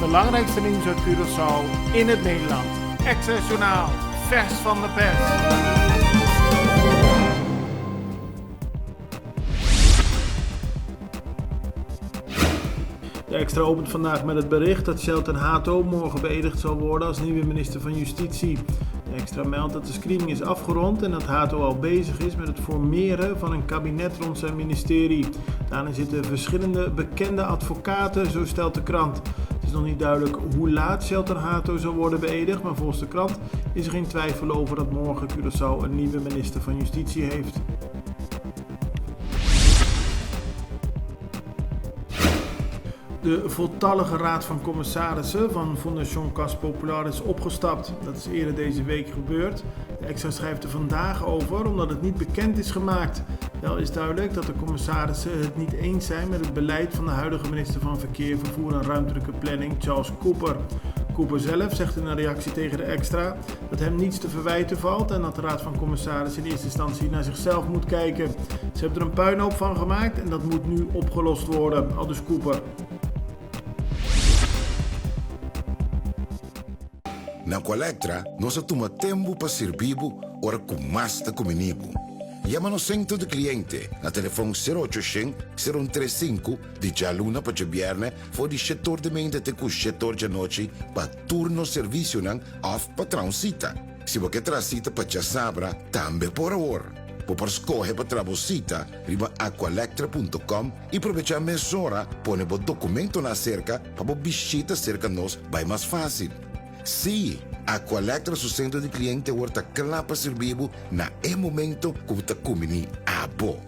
belangrijkste nieuws uit Curaçao in het Nederland. Extra Journaal, vers van de pers. De Extra opent vandaag met het bericht dat Shelton Hato morgen beëdigd zal worden als nieuwe minister van Justitie. De Extra meldt dat de screening is afgerond en dat Hato al bezig is met het formeren van een kabinet rond zijn ministerie. Daarin zitten verschillende bekende advocaten, zo stelt de krant. Het is nog niet duidelijk hoe laat Shelton Hato zal worden beëdigd, maar volgens de krant is er geen twijfel over dat morgen Curaçao een nieuwe minister van Justitie heeft. De voltallige raad van commissarissen van Fondation Cas Popular is opgestapt. Dat is eerder deze week gebeurd. De Extra schrijft er vandaag over omdat het niet bekend is gemaakt. Wel is duidelijk dat de commissarissen het niet eens zijn met het beleid van de huidige minister van Verkeer, Vervoer en Ruimtelijke Planning, Charles Cooper. Cooper zelf zegt in een reactie tegen de Extra dat hem niets te verwijten valt en dat de raad van commissarissen in eerste instantie naar zichzelf moet kijken. Ze hebben er een puinhoop van gemaakt en dat moet nu opgelost worden, aldus Cooper. Na Colectra, nós toma tempo para servir ora com mais da comunico. Llama no centro de cliente na telefone 0800-035 de Jaluna para Viernes voor die setor de mente te com setor de noite para turno serviço nan of patrão cita. Se você traz cita para sabra, também por hora. Por escolher para trabalhar, riba aqualectra.com e aproveitar a mesura, põe o documento na cerca para visita cerca nós, vai mais fácil. Sim, a Colectra su centro de cliente wordt klaar para servir na momento que você comini a bo.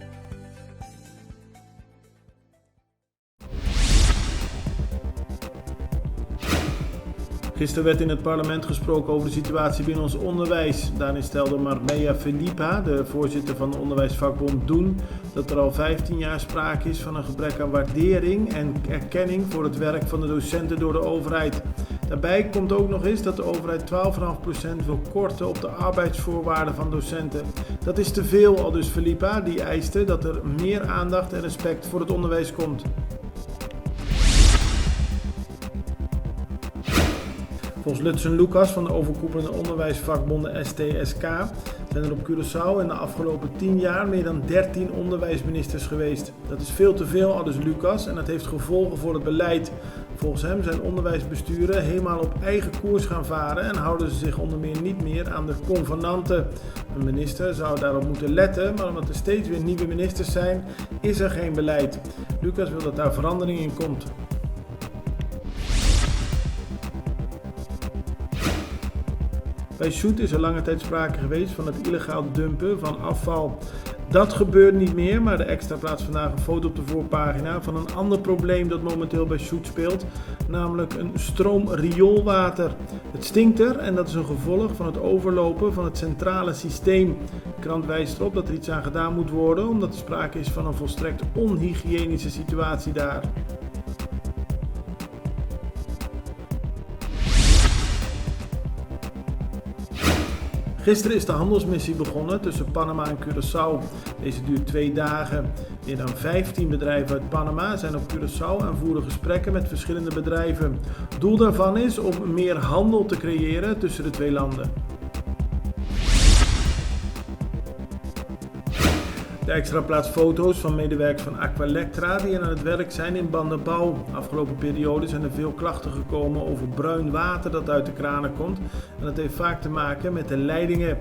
Gisteren werd in het parlement gesproken over de situatie binnen ons onderwijs. Daarin stelde Marmeja Filipa, de voorzitter van de onderwijsvakbond Doen, dat er al 15 jaar sprake is van een gebrek aan waardering en erkenning voor het werk van de docenten door de overheid. Daarbij komt ook nog eens dat de overheid 12,5% wil korten op de arbeidsvoorwaarden van docenten. Dat is te veel, aldus Filipa, die eiste dat er meer aandacht en respect voor het onderwijs komt. Volgens Lutsen Lucas van de overkoepelende onderwijsvakbonden STSK zijn er op Curaçao in de afgelopen 10 jaar meer dan 13 onderwijsministers geweest. Dat is veel te veel, aldus Lucas, en dat heeft gevolgen voor het beleid. Volgens hem zijn onderwijsbesturen helemaal op eigen koers gaan varen en houden ze zich onder meer niet meer aan de convenanten. Een minister zou daarop moeten letten, maar omdat er steeds weer nieuwe ministers zijn, is er geen beleid. Lucas wil dat daar verandering in komt. Bij Zoet is er lange tijd sprake geweest van het illegaal dumpen van afval. Dat gebeurt niet meer, maar de Extra plaatst vandaag een foto op de voorpagina van een ander probleem dat momenteel bij Zoet speelt, namelijk een stroom rioolwater. Het stinkt er en dat is een gevolg van het overlopen van het centrale systeem. De krant wijst erop dat er iets aan gedaan moet worden, omdat er sprake is van een volstrekt onhygiënische situatie daar. Gisteren is de handelsmissie begonnen tussen Panama en Curaçao. Deze duurt 2 dagen. Meer dan 15 bedrijven uit Panama zijn op Curaçao en voeren gesprekken met verschillende bedrijven. Doel daarvan is om meer handel te creëren tussen de twee landen. De Extra plaatst foto's van medewerkers van Aqualectra die aan het werk zijn in Bandebouw. Afgelopen periode zijn er veel klachten gekomen over bruin water dat uit de kranen komt. En dat heeft vaak te maken met de leidingen.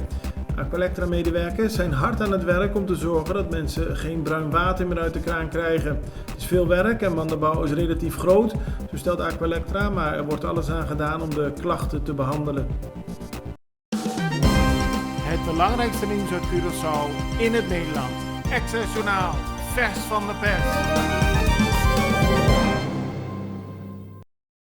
Aqualectra-medewerkers zijn hard aan het werk om te zorgen dat mensen geen bruin water meer uit de kraan krijgen. Het is veel werk en Bandebouw is relatief groot, zo stelt Aqualectra, maar er wordt alles aan gedaan om de klachten te behandelen. Het belangrijkste nieuws uit Curaçao in het Nederland. Extra Journaal, vers van de pers.